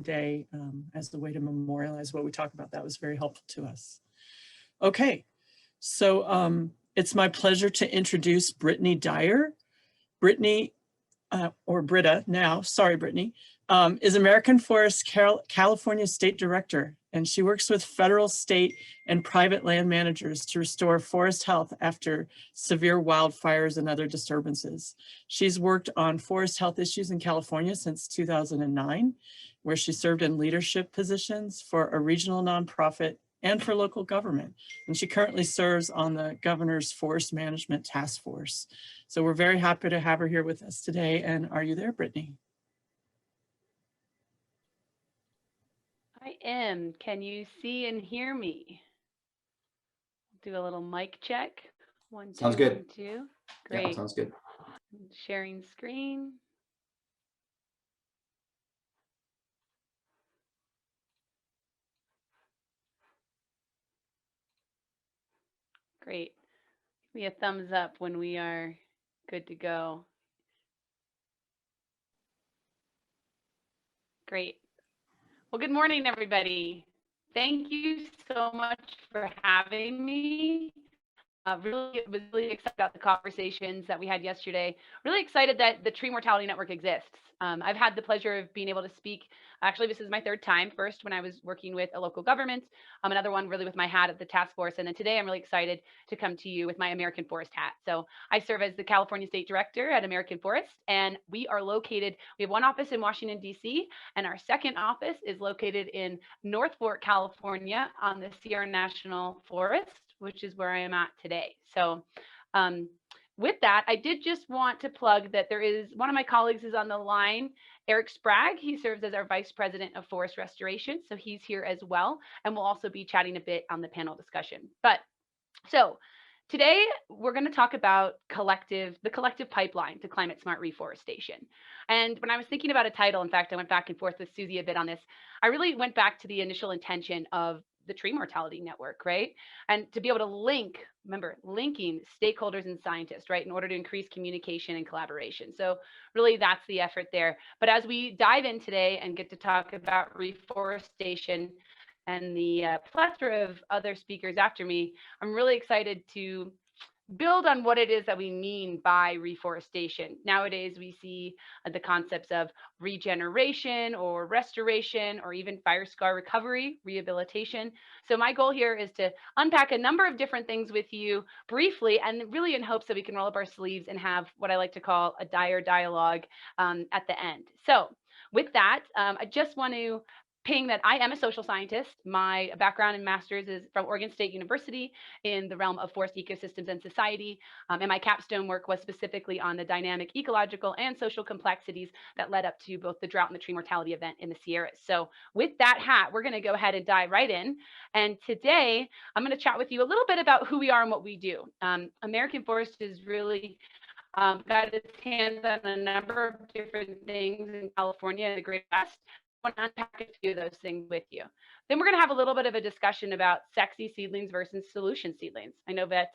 today as a way to memorialize what we talk about. That was very helpful to us. Okay, so it's my pleasure to introduce Brittany Dyer. Brittany, or Britta now, sorry Brittany, is American Forest California State Director, and she works with federal, state, and private land managers to restore forest health after severe wildfires and other disturbances. She's worked on forest health issues in California since 2009, where she served in leadership positions for a regional nonprofit and for local government. And she currently serves on the Governor's Forest Management Task Force. So we're very happy to have her here with us today. And are you there, Brittany? I am. Can you see and hear me? Do a little mic check. One, two, sounds good. 1, 2. Great. Yeah, sounds good. Sharing screen. Great. Give me a thumbs up when we are good to go. Great. Well, good morning, everybody. Thank you so much for having me. Was really excited about the conversations that we had yesterday. Really excited that the Tree Mortality Network exists. I've had the pleasure of being able to speak. Actually, this is my third time. First, when I was working with a local government, another one really with my hat at the task force. And then today, I'm really excited to come to you with my American Forest hat. So I serve as the California State Director at American Forest, and we are located, we have one office in Washington, D.C., and our second office is located in North Fork, California on the Sierra National Forest, which is where I am at today. So with that, I did just want to plug that there is one of my colleagues is on the line, Eric Sprague. He serves as our Vice President of Forest Restoration. So he's here as well. And we'll also be chatting a bit on the panel discussion. But so today we're going to talk about the collective pipeline to climate smart reforestation. And when I was thinking about a title, in fact, I went back and forth with Susie a bit on this. I really went back to the initial intention of the Tree Mortality Network, right? And to be able to link, remember, linking stakeholders and scientists, right, in order to increase communication and collaboration. So really that's the effort there. But as we dive in today and get to talk about reforestation and the plethora of other speakers after me, I'm really excited to build on what it is that we mean by reforestation. Nowadays, we see the concepts of regeneration or restoration or even fire scar recovery, rehabilitation. So my goal here is to unpack a number of different things with you briefly, and really in hopes that we can roll up our sleeves and have what I like to call a Dyer dialogue at the end. So with that, I just want to ping that I am a social scientist. My background and master's is from Oregon State University in the realm of forest ecosystems and society. And my capstone work was specifically on the dynamic ecological and social complexities that led up to both the drought and the tree mortality event in the Sierras. So with that hat, we're going to go ahead and dive right in. And today, I'm going to chat with you a little bit about who we are and what we do. American Forest is really got its hands on a number of different things in California and the Great West. I want to unpack a few of those things with you. Then we're going to have a little bit of a discussion about sexy seedlings versus solution seedlings. I know that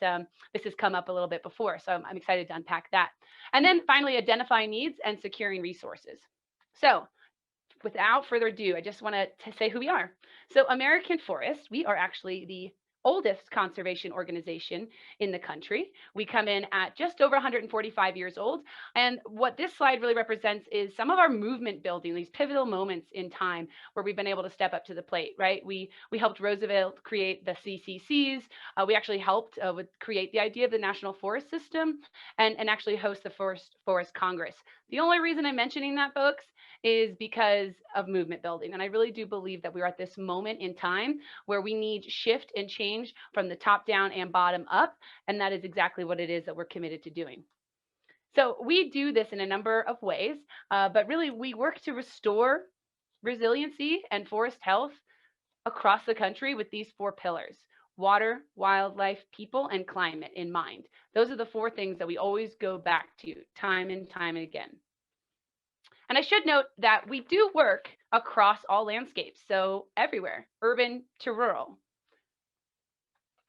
this has come up a little bit before, so I'm excited to unpack that. And then finally, identifying needs and securing resources. So without further ado, I just want to say who we are. So American Forest, we are actually the oldest conservation organization in the country. We come in at just over 145 years old. And what this slide really represents is some of our movement building, these pivotal moments in time where we've been able to step up to the plate, right? We helped Roosevelt create the CCCs. We actually helped create the idea of the National Forest System and actually host the Forest Congress. The only reason I'm mentioning that, folks, is because of movement building. And I really do believe that we're at this moment in time where we need shift and change from the top down and bottom up. And that is exactly what it is that we're committed to doing. So we do this in a number of ways, but really we work to restore resiliency and forest health across the country with these 4 pillars: water, wildlife, people, and climate in mind. Those are the 4 things that we always go back to time and time again. And I should note that we do work across all landscapes, so everywhere, urban to rural.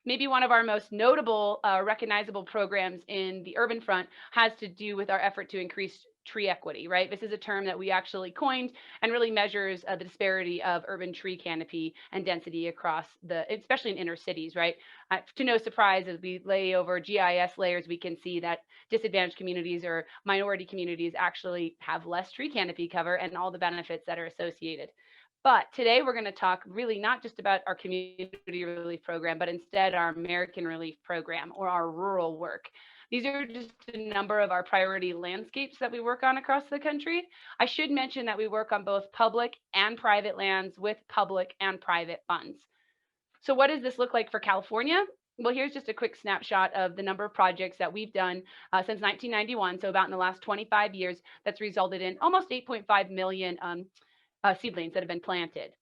Maybe one of our most notable recognizable programs in the urban front has to do with our effort to increase tree equity, right? This is a term that we actually coined and really measures the disparity of urban tree canopy and density across especially in inner cities, right? To no surprise, as we lay over GIS layers, we can see that disadvantaged communities or minority communities actually have less tree canopy cover and all the benefits that are associated. But today we're going to talk really not just about our community relief program, but instead our American relief program or our rural work. These are just a number of our priority landscapes that we work on across the country. I should mention that we work on both public and private lands with public and private funds. So what does this look like for California? Well, here's just a quick snapshot of the number of projects that we've done since 1991, so about in the last 25 years, that's resulted in almost 8.5 million seedlings that have been planted.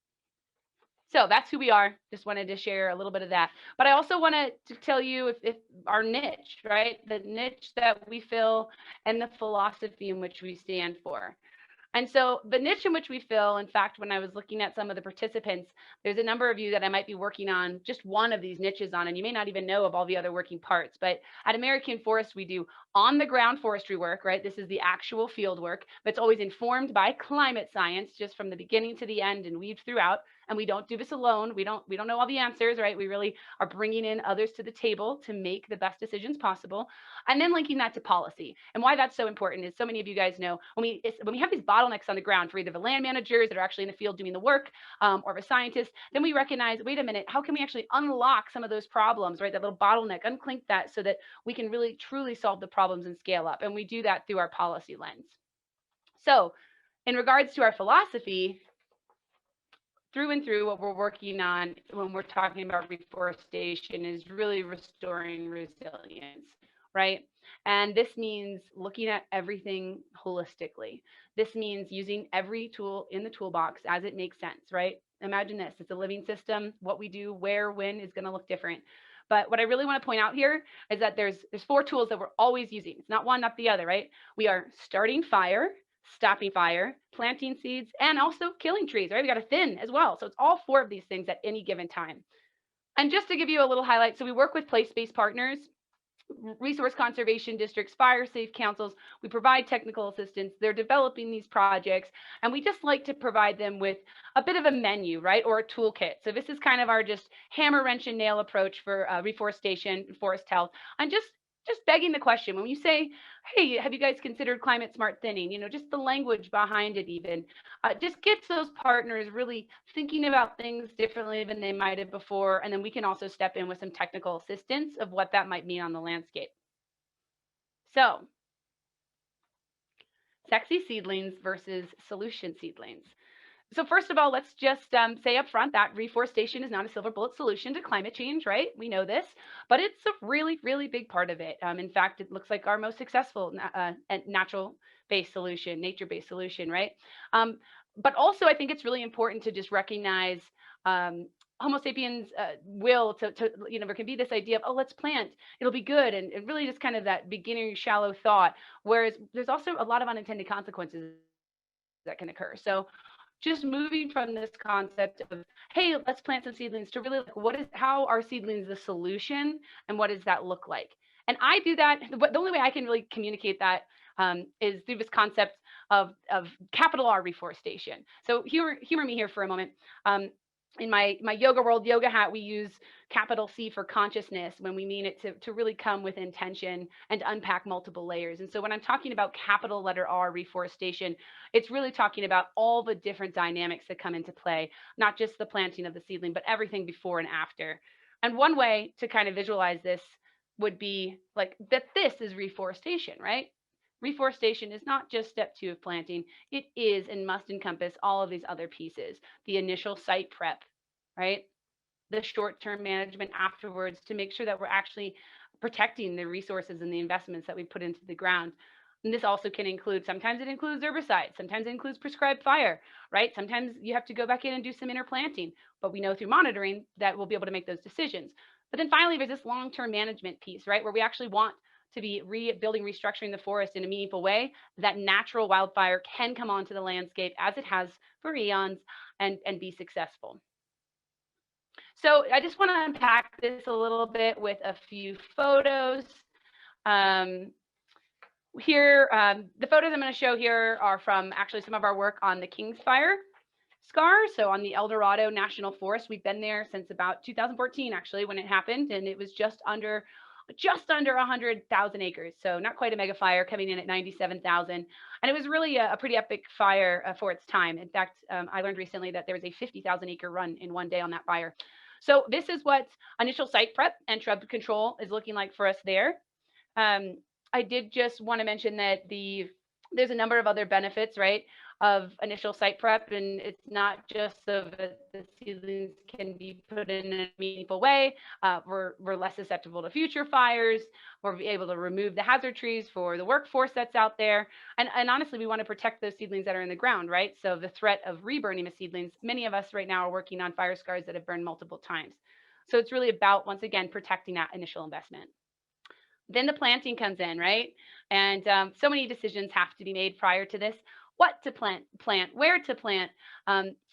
So that's who we are. Just wanted to share a little bit of that. But I also wanted to tell you if our niche, right? The niche that we fill and the philosophy in which we stand for. And so the niche in which we fill, in fact, when I was looking at some of the participants, there's a number of you that I might be working on just one of these niches on, and you may not even know of all the other working parts. But at American Forest, we do on the ground forestry work, right? This is the actual field work, but it's always informed by climate science, just from the beginning to the end and weaved throughout. And we don't do this alone. We don't know all the answers, right? We really are bringing in others to the table to make the best decisions possible. And then linking that to policy. And why that's so important is so many of you guys know when we have these bottlenecks on the ground for either the land managers that are actually in the field doing the work or the scientists, then we recognize, wait a minute, how can we actually unlock some of those problems, right? That little bottleneck, unclink that so that we can really truly solve the problems and scale up. And we do that through our policy lens. So in regards to our philosophy, through and through, what we're working on when we're talking about reforestation is really restoring resilience, right? And this means looking at everything holistically. This means using every tool in the toolbox as it makes sense, right? Imagine this, it's a living system. What we do, where, when is going to look different. But what I really want to point out here is that there's 4 tools that we're always using. It's not one, not the other, right? We are starting fire, stopping fire, planting seeds, and also killing trees, right? We got to thin as well. So it's all 4 of these things at any given time. And just to give you a little highlight, so we work with place-based partners, resource conservation districts, fire safe councils. We provide technical assistance. They're developing these projects, and we just like to provide them with a bit of a menu, right, or a toolkit. So this is kind of our just hammer, wrench, and nail approach for reforestation, forest health. And just begging the question, when you say, hey, have you guys considered climate smart thinning? You know, just the language behind it even just gets those partners really thinking about things differently than they might have before. And then we can also step in with some technical assistance of what that might mean on the landscape. So, sexy seedlings versus solution seedlings. So first of all, let's just say up front that reforestation is not a silver bullet solution to climate change, right? We know this, but it's a really, really big part of it. In fact, it looks like our most successful natural-based solution, nature-based solution, right? But also, I think it's really important to just recognize Homo sapiens' will to, you know, there can be this idea of, oh, let's plant, it'll be good, and really just kind of that beginning shallow thought, whereas there's also a lot of unintended consequences that can occur. So just moving from this concept of, hey, let's plant some seedlings to really like, how are seedlings the solution and what does that look like? And I do that, the only way I can really communicate that is through this concept of capital R reforestation. So humor me here for a moment. In my yoga world, yoga hat, we use capital C for consciousness when we mean it to really come with intention and unpack multiple layers. And so when I'm talking about capital letter R reforestation, it's really talking about all the different dynamics that come into play, not just the planting of the seedling, but everything before and after. And one way to kind of visualize this would be like that this is reforestation, right? Reforestation is not just step 2 of planting. It is and must encompass all of these other pieces. The initial site prep, right? The short-term management afterwards to make sure that we're actually protecting the resources and the investments that we put into the ground. And this also can include, sometimes it includes herbicides, sometimes it includes prescribed fire, right? Sometimes you have to go back in and do some interplanting, but we know through monitoring that we'll be able to make those decisions. But then finally, there's this long-term management piece, right? Where we actually want to be rebuilding, restructuring the forest in a meaningful way, that natural wildfire can come onto the landscape as it has for eons and be successful. So I just want to unpack this a little bit with a few photos. here, the photos I'm going to show here are from actually some of our work on the King's Fire scar. So on the El Dorado National Forest, we've been there since about 2014, actually, when it happened, and it was just under 100,000 acres. So not quite a mega fire, coming in at 97,000. And it was really a pretty epic fire for its time. In fact, I learned recently that there was a 50,000 acre run in one day on that fire. So this is what initial site prep and shrub control is looking like for us there. I did just want to mention that there's a number of other benefits, right, of initial site prep, and it's not just so that the seedlings can be put in a meaningful way. We're less susceptible to future fires. We're able to remove the hazard trees for the workforce that's out there, and honestly, we want to protect those seedlings that are in the ground, right? So the threat of reburning of seedlings, many of us right now are working on fire scars that have burned multiple times. So it's really about, once again, protecting that initial investment. Then the planting comes in, right? And so many decisions have to be made prior to this. What to plant, where to plant,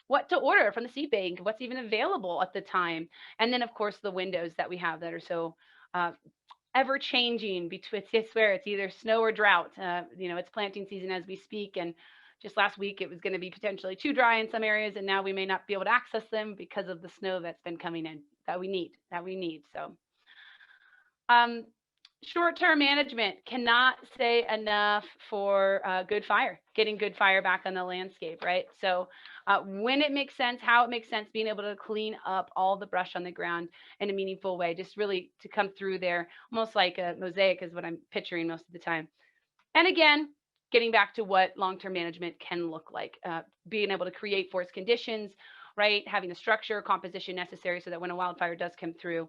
what to order from the seed bank, what's even available at the time. And then, of course, the windows that we have that are so ever changing between, I swear, it's either snow or drought. It's planting season as we speak. And just last week, it was going to be potentially too dry in some areas. And now we may not be able to access them because of the snow that's been coming in that we need. So, short-term management, cannot say enough for getting good fire back on the landscape, right? So when it makes sense, how it makes sense, being able to clean up all the brush on the ground in a meaningful way, just really to come through there, almost like a mosaic is what I'm picturing most of the time. And again, getting back to what long-term management can look like, being able to create forest conditions, right? Having the structure, composition necessary so that when a wildfire does come through,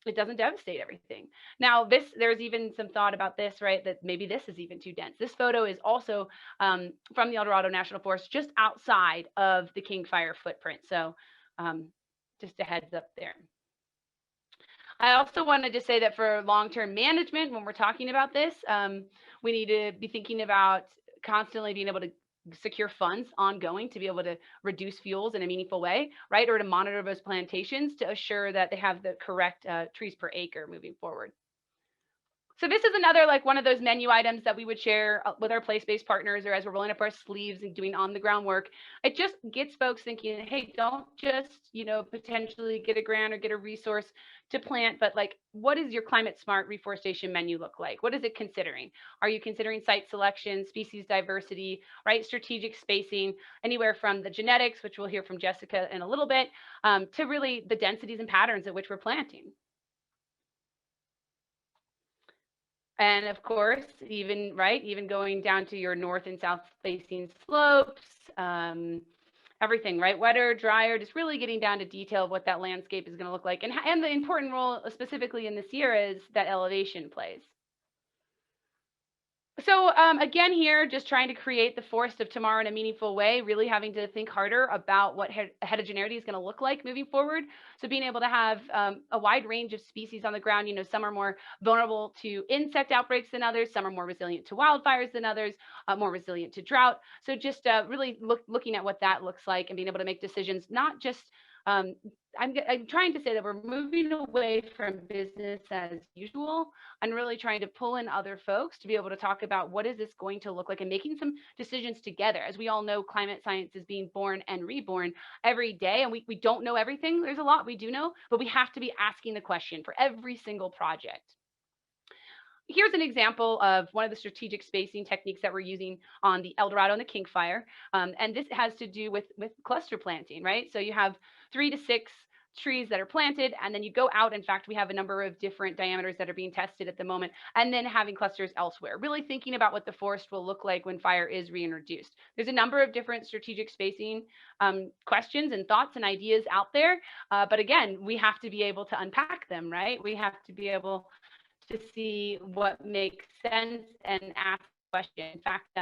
it doesn't devastate everything. Now, there's even some thought about this, right? That maybe this is even too dense. This photo is also from the El Dorado National Forest, just outside of the King Fire footprint. So just a heads up there. I also wanted to say that for long-term management, when we're talking about this, we need to be thinking about constantly being able to secure funds ongoing to be able to reduce fuels in a meaningful way, right? Or to monitor those plantations to assure that they have the correct trees per acre moving forward. So this is another, like, one of those menu items that we would share with our place-based partners, or as we're rolling up our sleeves and doing on the ground work. It just gets folks thinking, hey, don't just, potentially get a grant or get a resource to plant, but like, what is your climate smart reforestation menu look like? What is it considering? Are you considering site selection, species diversity, right? Strategic spacing, anywhere from the genetics, which we'll hear from Jessica in a little bit, to really the densities and patterns at which we're planting. And of course, even going down to your north and south facing slopes, everything, right? Wetter, drier, just really getting down to detail of what that landscape is going to look like. And the important role specifically in this year is that elevation plays. So again, here, just trying to create the forest of tomorrow in a meaningful way, really having to think harder about what heterogeneity is going to look like moving forward. So being able to have a wide range of species on the ground, some are more vulnerable to insect outbreaks than others, some are more resilient to wildfires than others, more resilient to drought. So just really looking at what that looks like and being able to make decisions, not just I'm trying to say that we're moving away from business as usual and really trying to pull in other folks to be able to talk about what is this going to look like and making some decisions together. As we all know, climate science is being born and reborn every day, and we don't know everything. There's a lot we do know, but we have to be asking the question for every single project. Here's an example of one of the strategic spacing techniques that we're using on the El Dorado and the King Fire. And this has to do with cluster planting, right? So you have 3 to 6 trees that are planted, and then you go out. In fact, we have a number of different diameters that are being tested at the moment, and then having clusters elsewhere, really thinking about what the forest will look like when fire is reintroduced. There's a number of different strategic spacing questions and thoughts and ideas out there. But again, we have to be able to unpack them, right? We have to be able to see what makes sense and ask questions. In fact,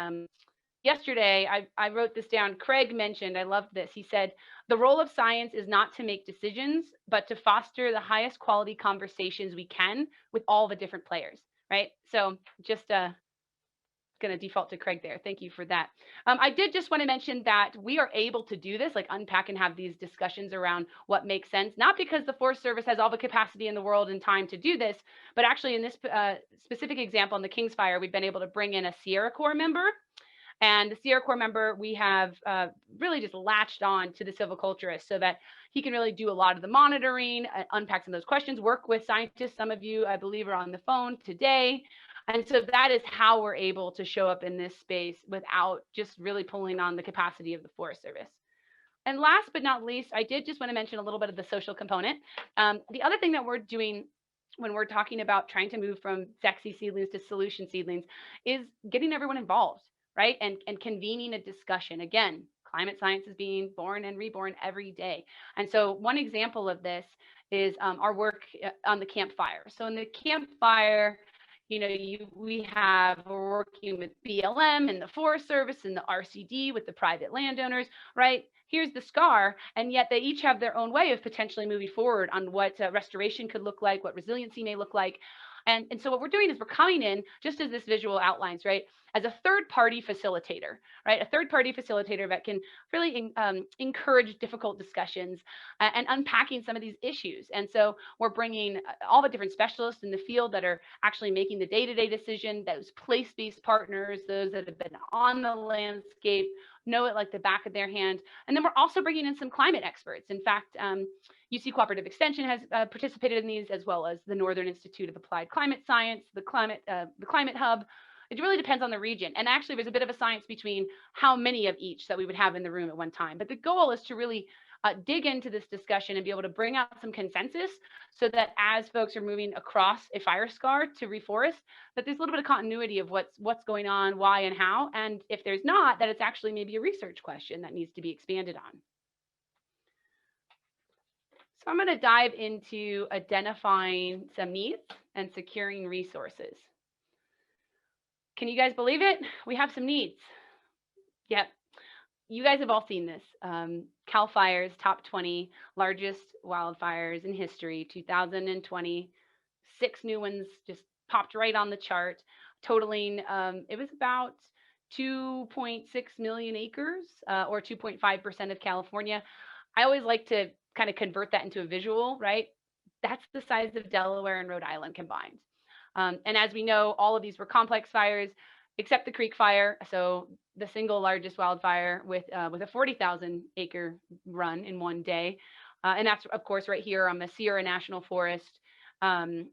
yesterday, I wrote this down. Craig mentioned, I loved this. He said, the role of science is not to make decisions, but to foster the highest quality conversations we can with all the different players, right? So just going to default to Craig there. Thank you for that. I did just want to mention that we are able to do this, like unpack and have these discussions around what makes sense, not because the Forest Service has all the capacity in the world and time to do this, but actually in this specific example in the Kings Fire, we've been able to bring in a Sierra Corps member. And the Sierra Corps member, we have really just latched on to the silviculturist so that he can really do a lot of the monitoring, unpack some of those questions, work with scientists. Some of you, I believe, are on the phone today. And so that is how we're able to show up in this space without just really pulling on the capacity of the Forest Service. And last but not least, I did just want to mention a little bit of the social component. The other thing that we're doing when we're talking about trying to move from sexy seedlings to solution seedlings is getting everyone involved, right? And convening a discussion. Again, climate science is being born and reborn every day. And so one example of this is our work on the campfire. So in the campfire, you know, we're working with BLM and the Forest Service and the RCD with the private landowners, right? Here's the scar, and yet they each have their own way of potentially moving forward on what restoration could look like, what resiliency may look like. And so what we're doing is we're coming in, just as this visual outlines, right, as a third-party facilitator, right? A third-party facilitator that can really encourage difficult discussions and unpacking some of these issues. And so we're bringing all the different specialists in the field that are actually making the day-to-day decision, those place-based partners, those that have been on the landscape, know it like the back of their hand. And then we're also bringing in some climate experts. In fact, UC Cooperative Extension has participated in these, as well as the Northern Institute of Applied Climate Science, the Climate Hub. It really depends on the region. And actually, there's a bit of a science between how many of each that we would have in the room at one time. But the goal is to really dig into this discussion and be able to bring out some consensus so that as folks are moving across a fire scar to reforest, that there's a little bit of continuity of what's going on, why and how. And if there's not, that it's actually maybe a research question that needs to be expanded on. So I'm going to dive into identifying some needs and securing resources. Can you guys believe it? We have some needs. Yep. You guys have all seen this. Cal Fire's top 20 largest wildfires in history, 2020. 6 new ones just popped right on the chart, totaling, it was about 2.6 million acres, or 2.5% of California. I always like to kind of convert that into a visual, right? That's the size of Delaware and Rhode Island combined. And as we know, all of these were complex fires, except the Creek Fire. So the single largest wildfire with a 40,000 acre run in one day. And that's, of course, right here on the Sierra National Forest. In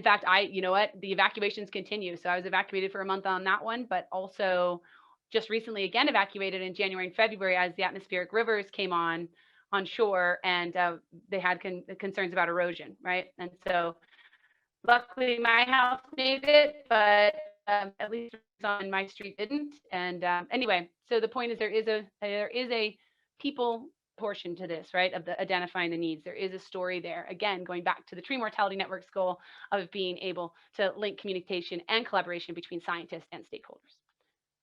fact, you know what, the evacuations continue. So I was evacuated for a month on that one, but also just recently again evacuated in January and February as the atmospheric rivers came on shore, and they had concerns about erosion, right? And so luckily my house made it, but at least on my street didn't. And anyway, so the point is there is a people portion to this, right, of the identifying the needs. There is a story there, again, going back to the Tree Mortality Network's goal of being able to link communication and collaboration between scientists and stakeholders.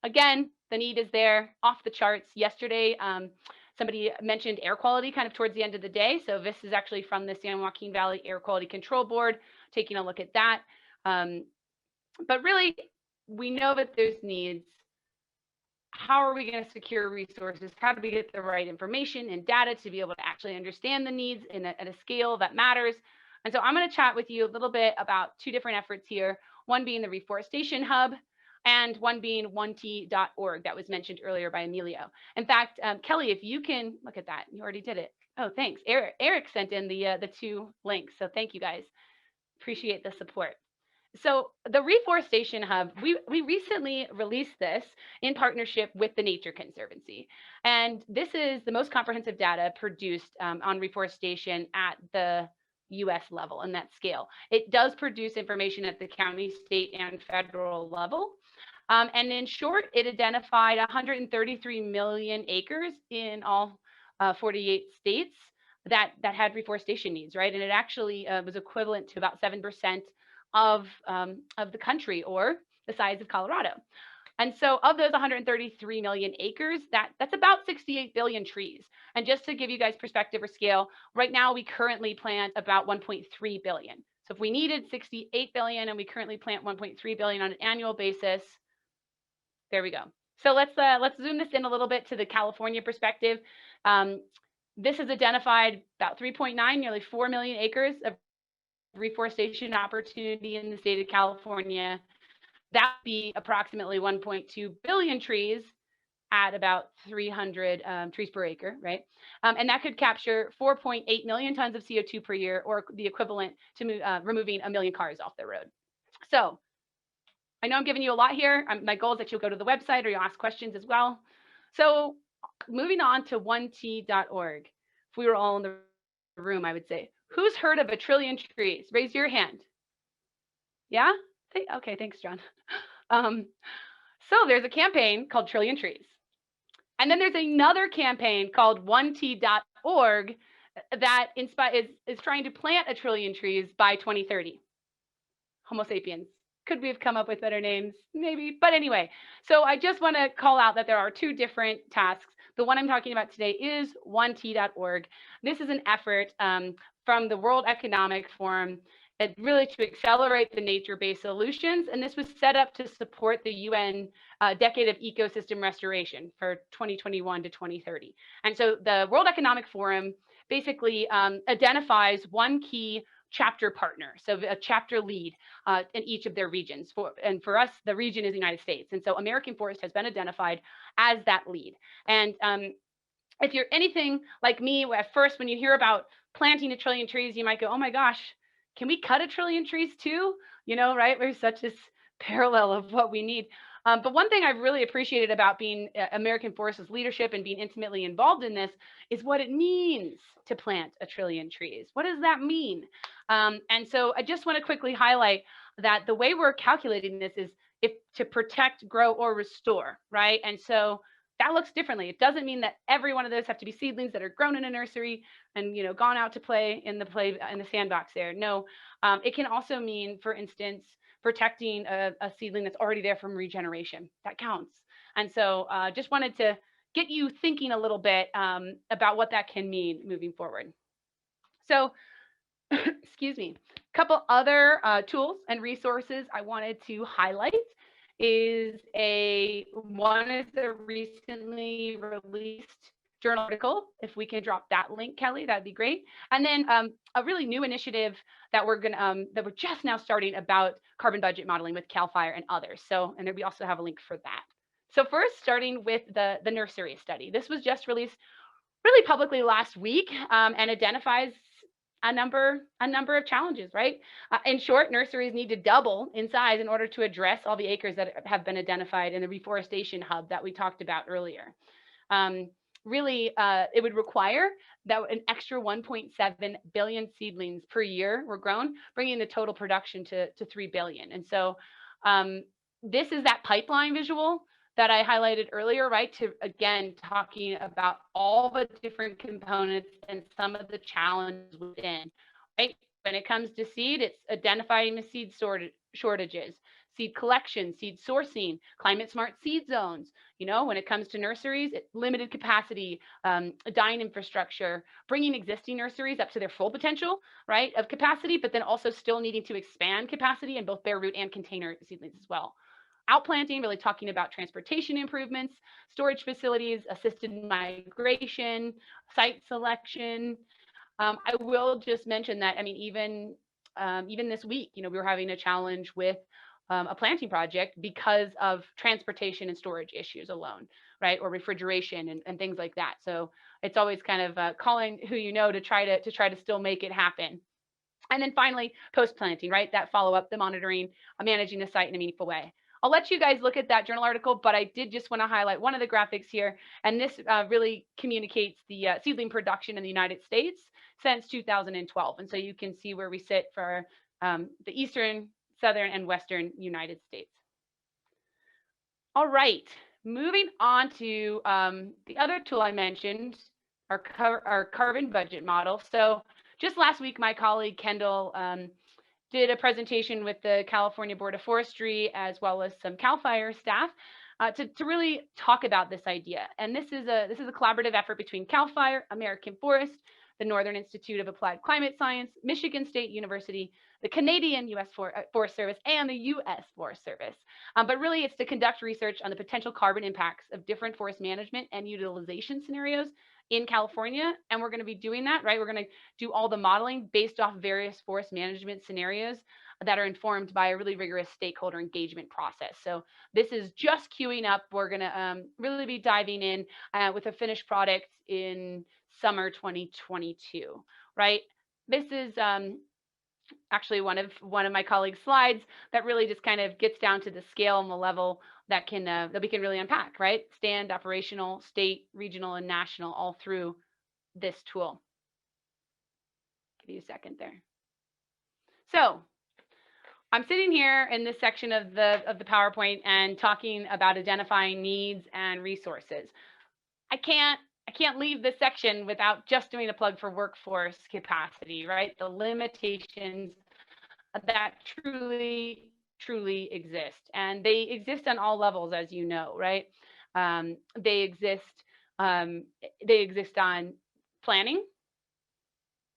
Again, the need is there, off the charts. Yesterday, somebody mentioned air quality kind of towards the end of the day. So this is actually from the San Joaquin Valley Air Quality Control Board, taking a look at that. But really, we know that there's needs. How are we going to secure resources? How do we get the right information and data to be able to actually understand the needs at a scale that matters? And so I'm going to chat with you a little bit about 2 different efforts here, one being the Reforestation Hub and one being 1t.org that was mentioned earlier by Emilio. In fact, Kelly, if you can look at that, you already did it. Oh, thanks. Eric sent in the 2 links. So thank you guys. Appreciate the support. So the Reforestation Hub, we recently released this in partnership with the Nature Conservancy. And this is the most comprehensive data produced on reforestation at the US level and that scale. It does produce information at the county, state, and federal level. And in short, it identified 133 million acres in all 48 states that had reforestation needs, right? And it actually was equivalent to about 7% of the country, or the size of Colorado. And so of those 133 million acres, that's about 68 billion trees. And just to give you guys perspective or scale, right now we currently plant about 1.3 billion. So if we needed 68 billion and we currently plant 1.3 billion on an annual basis, There we go. So let's zoom this in a little bit to the California perspective. This has identified about 3.9, nearly 4 million acres of reforestation opportunity in the state of California. That would be approximately 1.2 billion trees at about 300 trees per acre, right? And that could capture 4.8 million tons of CO2 per year, or the equivalent to removing 1 million cars off the road. So I know I'm giving you a lot here. My goal is that you'll go to the website or you'll ask questions as well. So moving on to 1t.org. If we were all in the room, I would say, who's heard of a trillion trees? Raise your hand. Yeah? Okay, thanks, John. So there's a campaign called Trillion Trees. And then there's another campaign called 1t.org that is trying to plant 1 trillion trees by 2030. Homo sapiens. Could we have come up with better names? Maybe. But anyway, so I just want to call out that there are 2 different tasks. The one I'm talking about today is 1t.org. This is an effort from the World Economic Forum, really to accelerate the nature-based solutions. And this was set up to support the UN Decade of Ecosystem Restoration for 2021 to 2030. And so the World Economic Forum basically identifies one key chapter partner, so a chapter lead in each of their regions. And for us, the region is the United States. And so American Forest has been identified as that lead. And if you're anything like me, at first, when you hear about planting 1 trillion trees, you might go, oh my gosh, can we cut 1 trillion trees too? You know, right? There's such this parallel of what we need. But one thing I've really appreciated about being American Forest's leadership and being intimately involved in this is what it means to plant 1 trillion trees. What does that mean? And so I just want to quickly highlight that the way we're calculating this is to protect, grow, or restore, right? And so that looks differently. It doesn't mean that every one of those have to be seedlings that are grown in a nursery and, you know, gone out to play in the sandbox there. No, it can also mean, for instance, protecting a seedling that's already there from regeneration. That counts. And so just wanted to get you thinking a little bit about what that can mean moving forward. So, excuse me, a couple other tools and resources I wanted to highlight is one is the recently released journal article. If we can drop that link, Kelly, that'd be great. And then a really new initiative that we're just now starting about carbon budget modeling with CAL FIRE and others. So, and then we also have a link for that. So first, starting with the Nursery Study. This was just released really publicly last week and identifies a number of challenges, right? In short, nurseries need to double in size in order to address all the acres that have been identified in the Reforestation Hub that we talked about earlier. Really, it would require that an extra 1.7 billion seedlings per year were grown, bringing the total production to 3 billion. And so this is that pipeline visual that I highlighted earlier, right? To again, talking about all the different components and some of the challenges within, right? When it comes to seed, it's identifying the seed shortages, seed collection, seed sourcing, climate smart seed zones. You know, when it comes to nurseries, limited capacity, dying infrastructure, bringing existing nurseries up to their full potential, right, of capacity, but then also still needing to expand capacity in both bare root and container seedlings as well. Outplanting, really talking about transportation improvements, storage facilities, assisted migration, site selection. I will just mention that, I mean, even this week, you know, we were having a challenge with a planting project because of transportation and storage issues alone, right? Or refrigeration and things like that. So it's always kind of calling who you know to try to still make it happen. And then finally, post-planting, right? That follow-up, the monitoring, managing the site in a meaningful way. I'll let you guys look at that journal article, but I did just want to highlight one of the graphics here. And this really communicates the seedling production in the United States since 2012. And so you can see where we sit for the Eastern, Southern, and Western United States. All right, moving on to the other tool I mentioned, our carbon budget model. So just last week, my colleague Kendall did a presentation with the California Board of Forestry as well as some CAL FIRE staff to really talk about this idea. And this is a collaborative effort between CAL FIRE, American Forest, the Northern Institute of Applied Climate Science, Michigan State University, the Canadian U.S. Forest Service and the U.S. Forest Service. But really, it's to conduct research on the potential carbon impacts of different forest management and utilization scenarios in California. And we're going to be doing that, right? We're going to do all the modeling based off various forest management scenarios that are informed by a really rigorous stakeholder engagement process. So this is just queuing up. We're going to really be diving in with a finished product in summer 2022, right? This is actually one of my colleagues' slides that really just kind of gets down to the scale and the level that we can really unpack, right? Stand, operational, state, regional, and national, all through this tool. Give you a second there. So I'm sitting here in this section of the PowerPoint and talking about identifying needs and resources. I can't leave this section without just doing a plug for workforce capacity, right? The limitations that truly exist, and they exist on all levels, as you know, right? They exist on planning,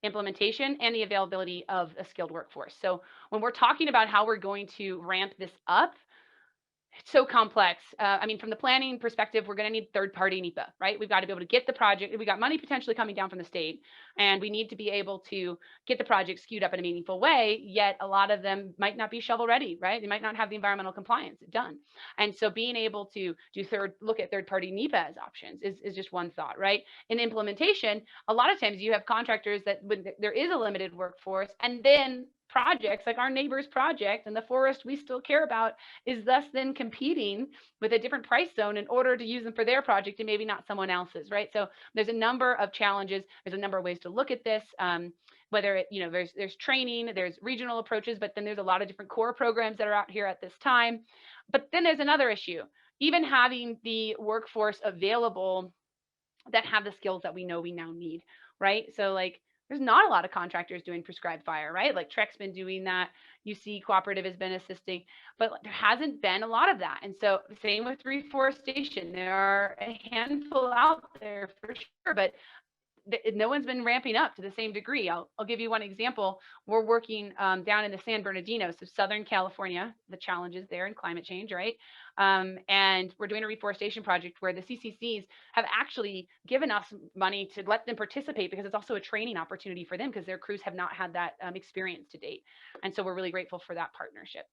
implementation, and the availability of a skilled workforce. So when we're talking about how we're going to ramp this up, it's so complex. I mean, from the planning perspective, we're going to need third-party NEPA, right? We've got to be able to get the project. We got money potentially coming down from the state, and we need to be able to get the project skewed up in a meaningful way. Yet a lot of them might not be shovel ready, right? They might not have the environmental compliance done. And so being able to look at third-party NEPA as options is just one thought, right? In implementation, a lot of times you have contractors that when there is a limited workforce, and then projects like our neighbor's project and the forest we still care about is thus then competing with a different price zone in order to use them for their project and maybe not someone else's, right? So there's a number of challenges. There's a number of ways to look at this. Whether it, there's training, there's regional approaches, but then there's a lot of different core programs that are out here at this time. But then there's another issue, even having the workforce available that have the skills that we know we now need, right? So like, there's not a lot of contractors doing prescribed fire, right? Like Trek's been doing that. UC Cooperative has been assisting, but there hasn't been a lot of that. And so same with reforestation. There are a handful out there for sure, but no one's been ramping up to the same degree. I'll give you one example. We're working down in the San Bernardino, so Southern California, the challenges there in climate change, right? And we're doing a reforestation project where the CCCs have actually given us money to let them participate because it's also a training opportunity for them because their crews have not had that experience to date. And so we're really grateful for that partnership.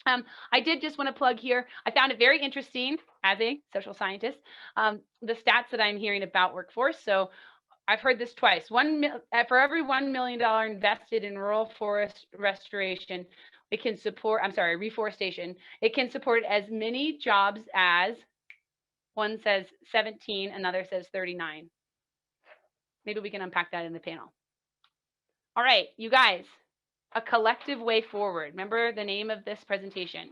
I did just want to plug here. I found it very interesting as a social scientist, the stats that I'm hearing about workforce. So I've heard this twice. For every $1 million invested in rural forest restoration, it can support, reforestation, it can support as many jobs as, one says 17, another says 39. Maybe we can unpack that in the panel. All right, you guys, a collective way forward. Remember the name of this presentation.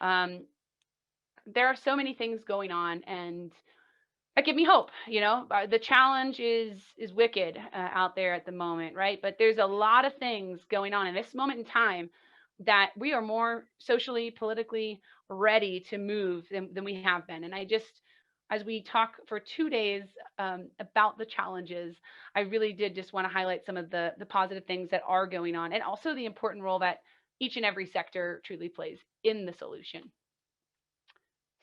There are so many things going on, and that give me hope. The challenge is wicked out there at the moment, right? But there's a lot of things going on in this moment in time that we are more socially, politically ready to move than we have been. And I just, as we talk for 2 days about the challenges, I really did just want to highlight some of the positive things that are going on, and also the important role that each and every sector truly plays in the solution.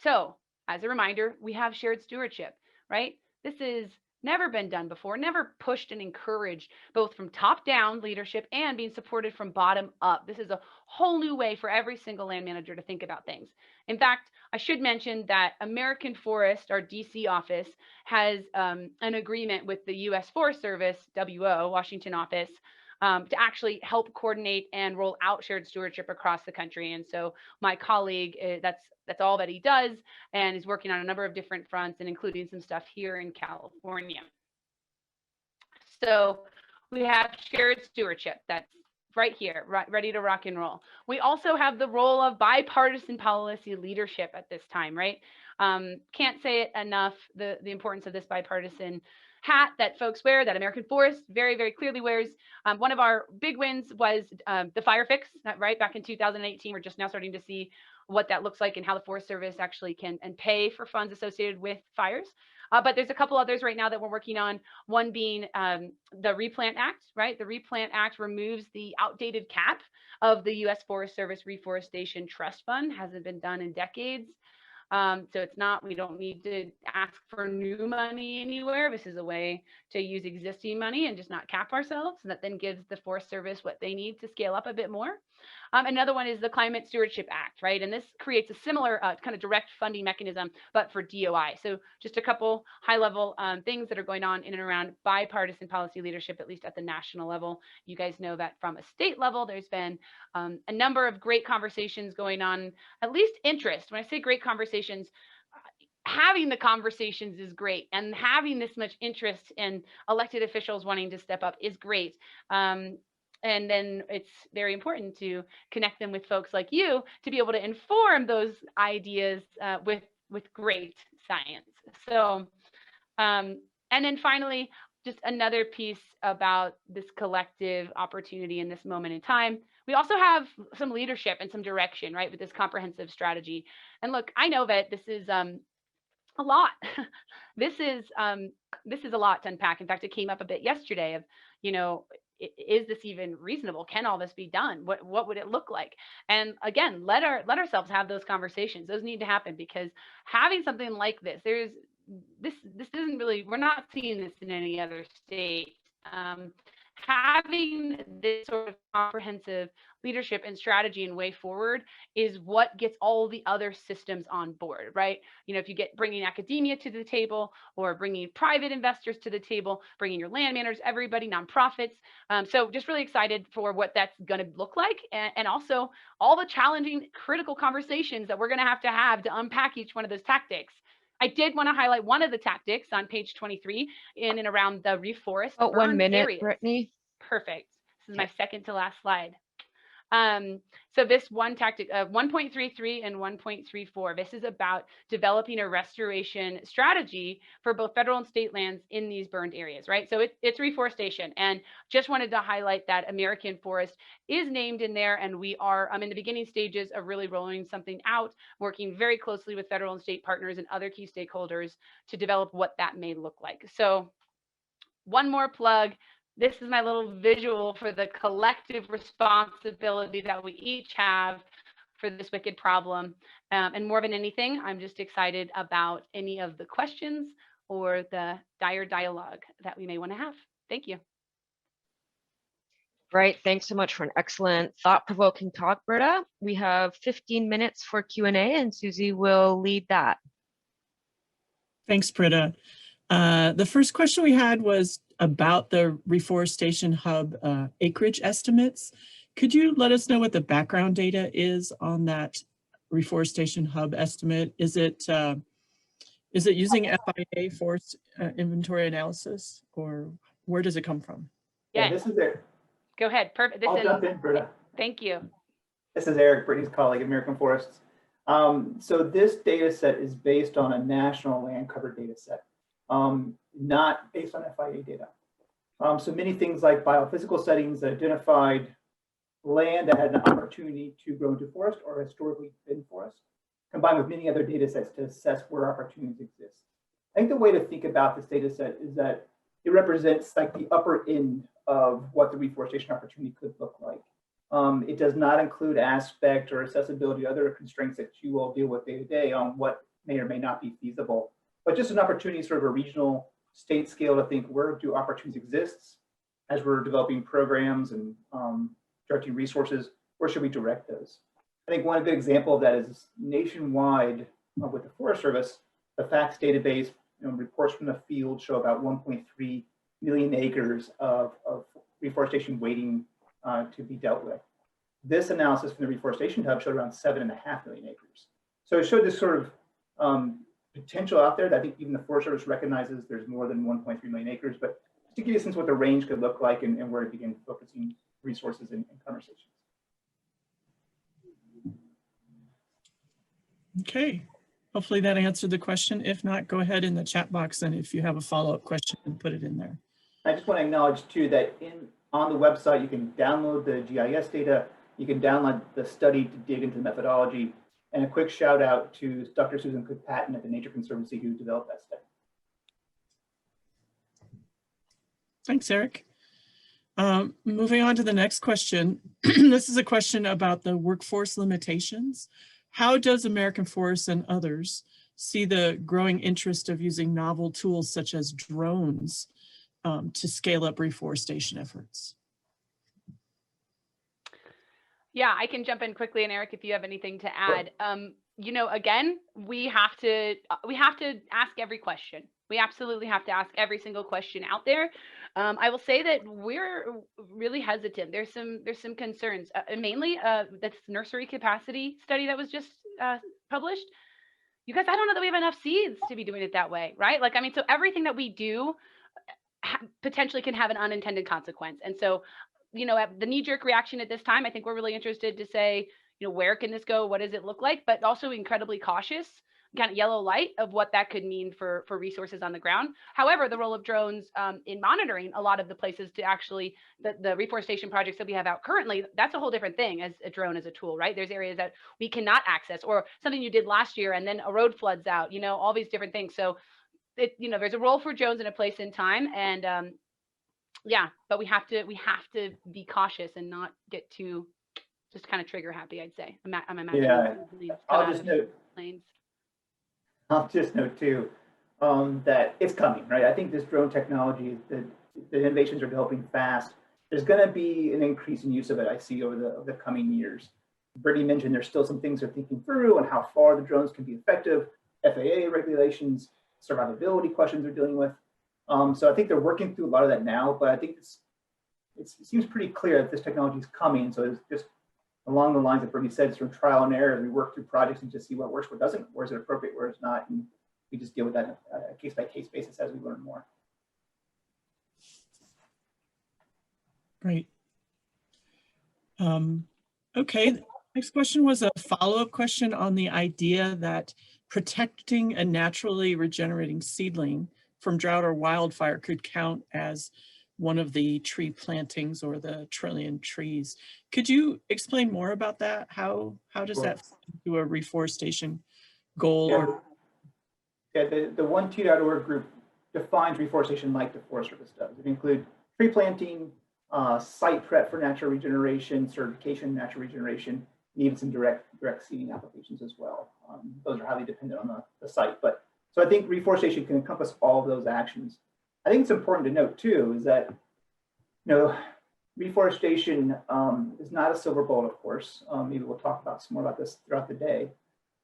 So, as a reminder, we have shared stewardship, right? This has never been done before, never pushed and encouraged both from top down leadership and being supported from bottom up. This is a whole new way for every single land manager to think about things. In fact, I should mention that American Forest, our DC office, has an agreement with the U.S. Forest Service, WO, Washington office, to actually help coordinate and roll out shared stewardship across the country. And so my colleague, that's all that he does, and is working on a number of different fronts, and including some stuff here in California. So we have shared stewardship that's right here, ready to rock and roll. We also have the role of bipartisan policy leadership at this time, right? Can't say it enough, the importance of this bipartisan hat that folks wear, that American Forest very, very clearly wears. One of our big wins was the fire fix, right? Back in 2018, we're just now starting to see what that looks like and how the Forest Service actually can and pay for funds associated with fires. But there's a couple others right now that we're working on, one being the Replant Act, right? The Replant Act removes the outdated cap of the U.S. Forest Service Reforestation Trust Fund. Hasn't been done in decades. So it's not, we don't need to ask for new money anywhere. This is a way to use existing money and just not cap ourselves. And that then gives the Forest Service what they need to scale up a bit more. Another one is the Climate Stewardship Act, right? And this creates a similar kind of direct funding mechanism, but for DOI. So just a couple high level things that are going on in and around bipartisan policy leadership, at least at the national level. You guys know that from a state level, there's been a number of great conversations going on, at least interest. When I say great conversations, having the conversations is great, and having this much interest in elected officials wanting to step up is great. And then it's very important to connect them with folks like you to be able to inform those ideas with great science. So, and then finally, just another piece about this collective opportunity in this moment in time. We also have some leadership and some direction, right, with this comprehensive strategy. And look, I know that this is a lot. This is a lot to unpack. In fact, it came up a bit yesterday of, you know, is this even reasonable? Can all this be done? What would it look like? And again, let ourselves have those conversations. Those need to happen, because having something like this, this isn't really, we're not seeing this in any other state. Having this sort of comprehensive leadership and strategy and way forward is what gets all the other systems on board, right? You know, if you get bringing academia to the table, or bringing private investors to the table, bringing your land managers, everybody, nonprofits. So just really excited for what that's going to look like, and also all the challenging, critical conversations that we're going to have to unpack each one of those tactics. I did want to highlight one of the tactics on page 23 in and around the reforest. Oh, 1 minute, areas. Brittany. Perfect. This is my second to last slide. So this one tactic of 1.33 and 1.34, this is about developing a restoration strategy for both federal and state lands in these burned areas, right? So it's reforestation, and just wanted to highlight that American forest is named in there, and we are in the beginning stages of really rolling something out, working very closely with federal and state partners and other key stakeholders to develop what that may look like. So one more plug. This is my little visual for the collective responsibility that we each have for this wicked problem. And more than anything, I'm just excited about any of the questions or the Dyer dialogue that we may want to have. Thank you. Right. Thanks so much for an excellent, thought-provoking talk, Britta. We have 15 minutes for Q&A, and Susie will lead that. Thanks, Britta. The first question we had was about the Reforestation Hub acreage estimates. Could you let us know what the background data is on that Reforestation Hub estimate? Is it using FIA forest inventory analysis, or where does it come from? Yeah, this is Eric. Go ahead. Perfect. I'll jump in, Britta. Thank you. This is Eric, Brittany's colleague at American Forests. So this data set is based on a national land cover data set. Not based on FIA data. So many things like biophysical settings that identified land that had an opportunity to grow into forest or historically been forest, combined with many other data sets to assess where opportunities exist. I think the way to think about this data set is that it represents like the upper end of what the reforestation opportunity could look like. It does not include aspect or accessibility, other constraints that you all deal with day to day on what may or may not be feasible. But just an opportunity, sort of a regional state scale, to think where do opportunities exist as we're developing programs and directing resources, where should we direct those? I think one good example of that is nationwide with the Forest Service, the FACTS database, reports from the field show about 1.3 million acres of reforestation waiting to be dealt with. This analysis from the Reforestation Hub showed around 7.5 million acres. So it showed this sort of potential out there that I think even the Forest Service recognizes there's more than 1.3 million acres, but just to give you a sense of what the range could look like and where to begin focusing resources and conversations. Okay, hopefully that answered the question. If not, go ahead in the chat box, and if you have a follow-up question, put it in there. I just want to acknowledge too that on the website you can download the GIS data, you can download the study to dig into the methodology, and a quick shout out to Dr. Susan Cook-Patton at the Nature Conservancy who developed that study. Thanks, Eric. Moving on to the next question. This is a question about the workforce limitations. How does American Forest and others see the growing interest of using novel tools such as drones to scale up reforestation efforts? Yeah, I can jump in quickly, and Eric, if you have anything to add. You know, again, we have to ask every question. We absolutely have to ask every single question out there. I will say that we're really hesitant. There's some concerns, mainly this nursery capacity study that was just published. You guys, I don't know that we have enough seeds to be doing it that way, right? Like, I mean, so everything that we do potentially can have an unintended consequence. And so, you know, the knee-jerk reaction at this time, I think we're really interested to say, you know, where can this go? What does it look like? But also incredibly cautious, kind of yellow light of what that could mean for resources on the ground. However, the role of drones in monitoring a lot of the places to actually, the reforestation projects that we have out currently, that's a whole different thing as a drone as a tool, right? There's areas that we cannot access, or something you did last year and then a road floods out, you know, all these different things. So, you know, there's a role for drones in a place in time, and yeah, but we have to be cautious and not get too just kind of trigger happy, I'd say. I'm imagining. Yeah, I'll just note too that it's coming, right? I think this drone technology, the innovations are developing fast. There's going to be an increase in use of it, I see, over the coming years. Brittany mentioned there's still some things they're thinking through and how far the drones can be effective, FAA regulations, survivability questions they're dealing with. So I think they're working through a lot of that now, but I think it seems pretty clear that this technology is coming. So it's just along the lines that Brittany said, it's from trial and error. We work through projects and just see what works, what doesn't, where is it appropriate, where it's not, and we just deal with that on a case-by-case basis as we learn more. Great. Okay, next question was a follow-up question on the idea that protecting a naturally regenerating seedling from drought or wildfire could count as one of the tree plantings or the trillion trees. Could you explain more about that? How does that fit into a reforestation goal? Yeah, the 1T.org group defines reforestation like the Forest Service does. It includes tree planting, site prep for natural regeneration, certification, natural regeneration, and even some direct seeding applications as well. Those are highly dependent on the site. But so I think reforestation can encompass all of those actions. I think it's important to note too is that, you know, reforestation is not a silver bullet, of course. Maybe we'll talk about some more about this throughout the day,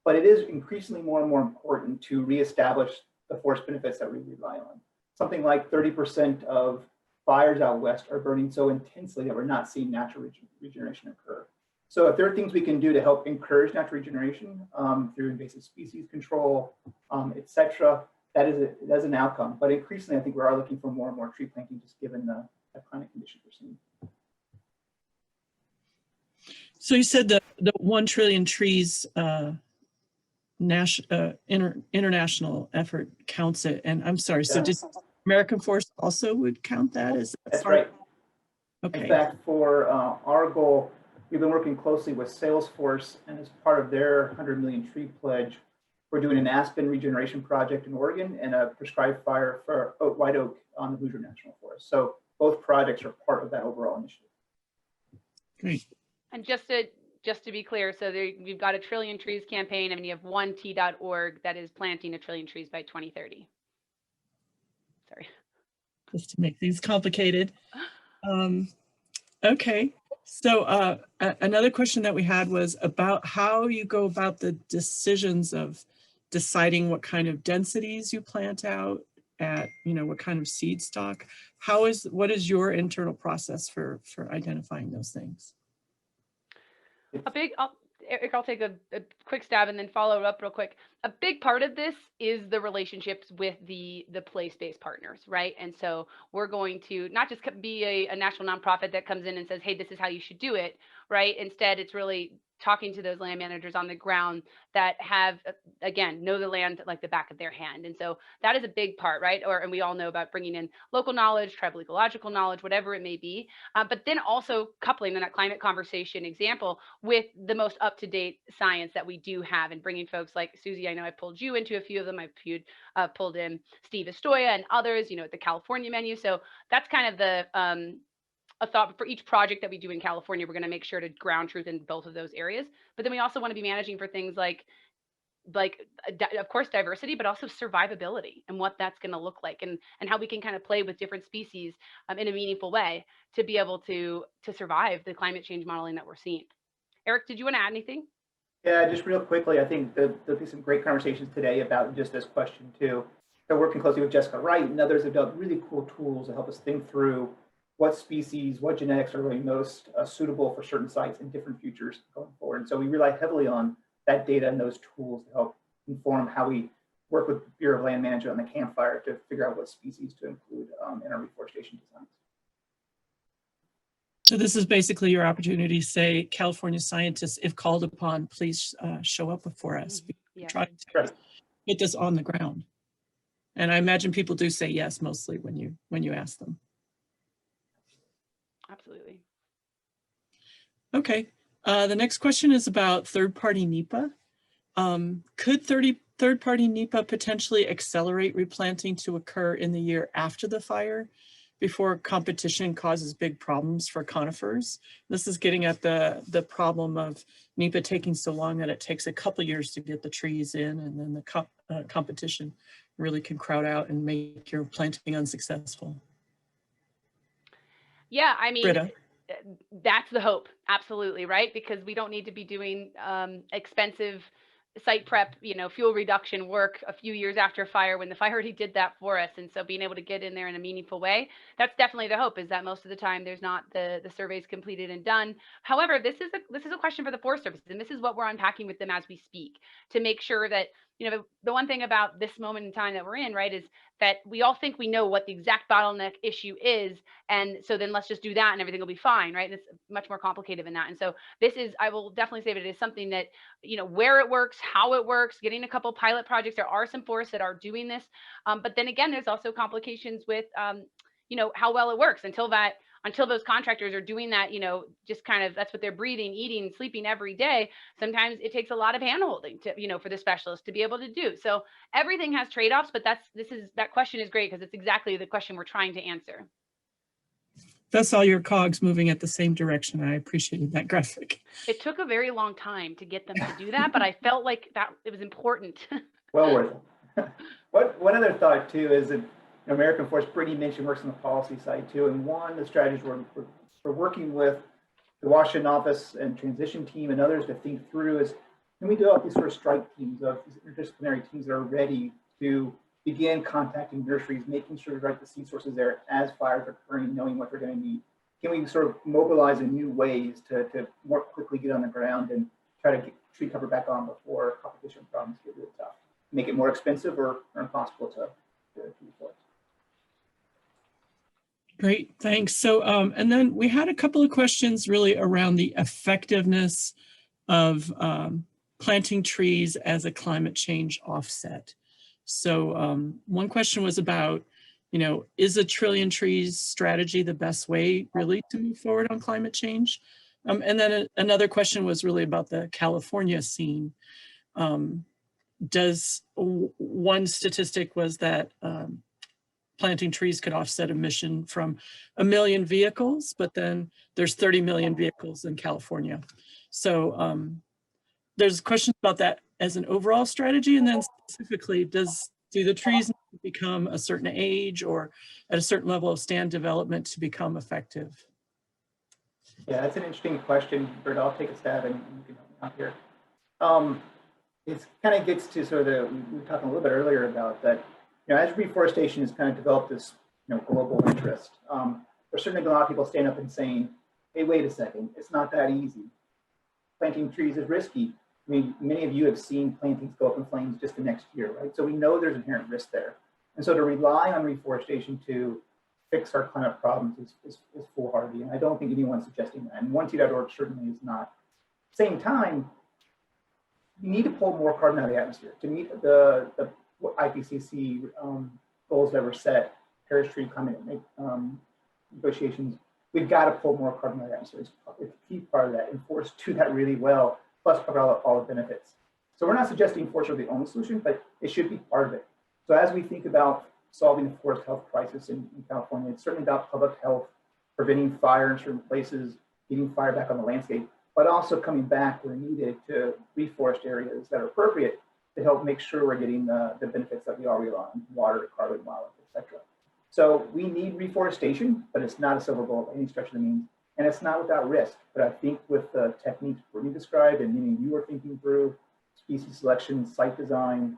but it is increasingly more and more important to reestablish the forest benefits that we rely on. Something like 30% of fires out west are burning so intensely that we're not seeing natural regeneration occur. So if there are things we can do to help encourage natural regeneration through invasive species control, et cetera, that is an outcome. But increasingly, I think we are looking for more and more tree planting, just given the climate conditions we're seeing. So you said the 1 trillion trees international effort counts it, and I'm sorry. So just American Forest also would count that? That's right. Okay. In fact, for our goal, we've been working closely with Salesforce, and as part of their 100 million tree pledge, we're doing an aspen regeneration project in Oregon and a prescribed fire for white oak on the Hoosier National Forest. So both projects are part of that overall initiative. Great. And just to be clear, so you've got a Trillion Trees campaign, and you have 1T.org that is planting 1 trillion trees by 2030. Sorry. Just to make things complicated. Okay. So another question that we had was about how you go about the decisions of deciding what kind of densities you plant out at, you know, what kind of seed stock. What is your internal process for identifying those things? Eric, I'll take a quick stab and then follow it up real quick. A big part of this is the relationships with the place-based partners, right? And so we're going to not just be a national nonprofit that comes in and says, hey, this is how you should do it, right? Instead, it's really talking to those land managers on the ground that have, again, know the land like the back of their hand. And so that is a big part, right? And we all know about bringing in local knowledge, tribal ecological knowledge, whatever it may be, but then also coupling that climate conversation example with the most up-to-date science that we do have, and bringing folks like Susie. I know I pulled you into a few of them. I've pulled in Steve Estoya and others, at the California menu. So that's kind of the a thought for each project that we do in California. We're going to make sure to ground truth in both of those areas, but then we also want to be managing for things like of course diversity, but also survivability and what that's going to look like, and how we can kind of play with different species in a meaningful way to be able to survive the climate change modeling that we're seeing. Eric, did you want to add anything? Yeah, just real quickly, I think there'll be some great conversations today about just this question too. They're working closely with Jessica Wright and others have developed really cool tools to help us think through what species, what genetics are really most suitable for certain sites in different futures going forward. And so we rely heavily on that data and those tools to help inform how we work with Bureau of Land Management on the campfire to figure out what species to include in our reforestation designs. So this is basically your opportunity to say, California scientists, if called upon, please show up for us. Yeah. Try to get this on the ground. And I imagine people do say yes, mostly when you ask them. Absolutely. Okay. The next question is about third-party NEPA. Could third-party NEPA potentially accelerate replanting to occur in the year after the fire before competition causes big problems for conifers? This is getting at the problem of NEPA taking so long that it takes a couple years to get the trees in, and then the competition really can crowd out and make your planting unsuccessful. Yeah, I mean, Britta. That's the hope. Absolutely, right? Because we don't need to be doing expensive site prep, fuel reduction work a few years after a fire when the fire already did that for us. And so being able to get in there in a meaningful way, that's definitely the hope, is that most of the time there's not the surveys completed and done. However, this is a question for the Forest Service, and this is what we're unpacking with them as we speak, to make sure that, the one thing about this moment in time that we're in, right, is that we all think we know what the exact bottleneck issue is. And so then let's just do that and everything will be fine, right? And it's much more complicated than that. And so this is, I will definitely say that it is something that, where it works, how it works, getting a couple pilot projects. There are some forests that are doing this. But then again, there's also complications with, how well it works until those contractors are doing that, just kind of, that's what they're breathing, eating, sleeping every day. Sometimes it takes a lot of handholding to, for the specialist to be able to do. So everything has trade-offs, but that question is great because it's exactly the question we're trying to answer. That's all your cogs moving at the same direction. I appreciated that graphic. It took a very long time to get them to do that, but I felt like that it was important. Well worth it. One other thought too is that American Forest, Brittany mentioned, works on the policy side too. And one of the strategies we're working with the Washington office and transition team and others to think through is, can we develop these sort of strike teams of these interdisciplinary teams that are ready to begin contacting nurseries, making sure to write the seed sources there as fires are occurring, knowing what they're going to need. Can we sort of mobilize in new ways to more quickly get on the ground and try to get tree cover back on before competition problems get really tough? Make it more expensive or impossible to enforce. Great, thanks. So, and then we had a couple of questions really around the effectiveness of planting trees as a climate change offset. So one question was about, is a trillion trees strategy the best way really to move forward on climate change? And then another question was really about the California scene. One statistic was that planting trees could offset emission from 1 million vehicles, but then there's 30 million vehicles in California. So there's questions about that as an overall strategy, and then specifically, do the trees become a certain age or at a certain level of stand development to become effective? Yeah, that's an interesting question, Britta. I'll take a stab and you can help me out here. It kind of gets to sort of we were talking a little bit earlier about that, as reforestation has kind of developed this, global interest, there's certainly been a lot of people stand up and saying, hey, wait a second, it's not that easy. Planting trees is risky. I mean, many of you have seen plantings go up in flames just the next year, right? So we know there's inherent risk there. And so to rely on reforestation to fix our climate problems is foolhardy. And I don't think anyone's suggesting that. And 1T.org certainly is not Same time, you need to pull more carbon out of the atmosphere to meet the IPCC goals that were set, Paris Treaty climate negotiations. We've got to pull more carbon out of the atmosphere. It's a key part of that, and forests do that really well, plus cover all the benefits. So we're not suggesting forests are the only solution, but it should be part of it. So as we think about solving the forest health crisis in California, it's certainly about public health, preventing fire in certain places, getting fire back on the landscape, but also coming back where needed to reforest areas that are appropriate to help make sure we're getting the benefits that we already on, water, carbon, wildlife, etc. So we need reforestation, but it's not a silver bullet by any stretch of the means, and it's not without risk. But I think with the techniques Brittany described and many of you are thinking through, species selection, site design,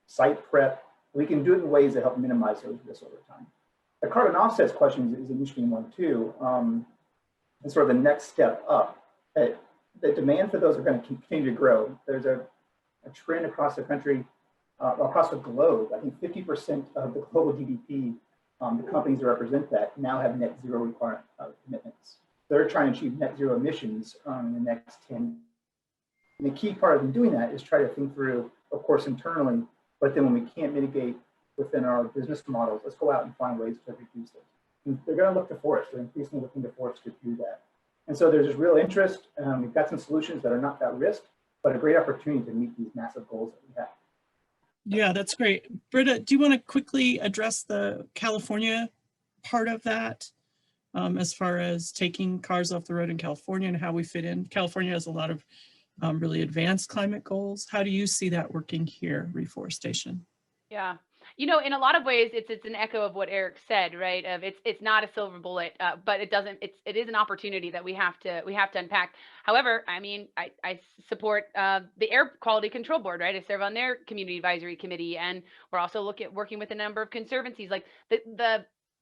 site prep, we can do it in ways that help minimize those risks over time. The carbon offsets question is an interesting one too. And sort of the next step up. The demand for those are going to continue to grow. There's a trend across the country, across the globe. I think 50% of the global GDP, the companies that represent that now have net zero requirement commitments. They're trying to achieve net zero emissions in the next 10. And the key part of doing that is try to think through, of course, internally, but then when we can't mitigate within our business models, let's go out and find ways to reduce those. And they're going to look to forests. They're increasingly looking to forests to do that. And so there's this real interest. We've got some solutions that are not that risk, but a great opportunity to meet these massive goals that we have. Yeah, that's great. Britta, do you want to quickly address the California part of that as far as taking cars off the road in California and how we fit in? California has a lot of really advanced climate goals. How do you see that working here, reforestation? Yeah. You know, in a lot of ways, it's an echo of what Eric said, right? Of it's not a silver bullet, but it is an opportunity that we have to unpack. However, I mean, I support the Air Quality Control Board, right? I serve on their community advisory committee, and we're also working with a number of conservancies. Like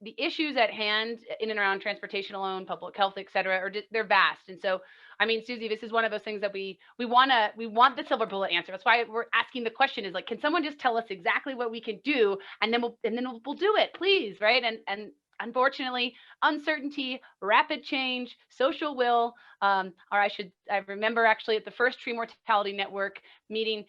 the issues at hand in and around transportation alone, public health, et cetera, they're vast. And so, I mean, Susie, this is one of those things that we want the silver bullet answer. That's why we're asking the question is like, can someone just tell us exactly what we can do? And then we'll do it, please. Right. And unfortunately, uncertainty, rapid change, social will, I remember actually at the first Tree Mortality Network meeting,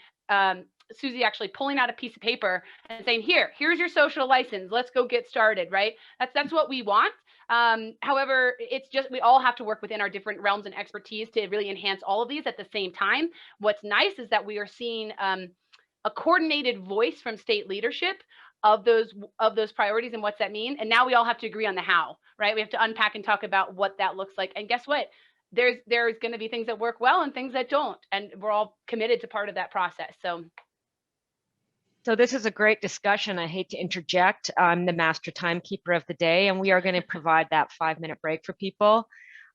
Susie actually pulling out a piece of paper and saying, here's your social license. Let's go get started, right? That's what we want. However, it's just, we all have to work within our different realms and expertise to really enhance all of these at the same time. What's nice is that we are seeing a coordinated voice from state leadership of those priorities and what's that mean. And now we all have to agree on the how, right? We have to unpack and talk about what that looks like. And guess what? There's going to be things that work well and things that don't. And we're all committed to part of that process. So this is a great discussion. I hate to interject. I'm the master timekeeper of the day, and we are going to provide that 5-minute break for people.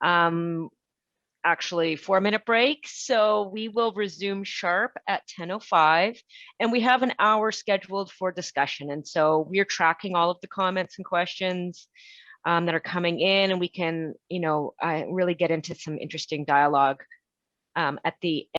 Actually, 4-minute break. So we will resume sharp at 10:05, and we have an hour scheduled for discussion. And so we're tracking all of the comments and questions that are coming in, and we can, really get into some interesting dialogue at the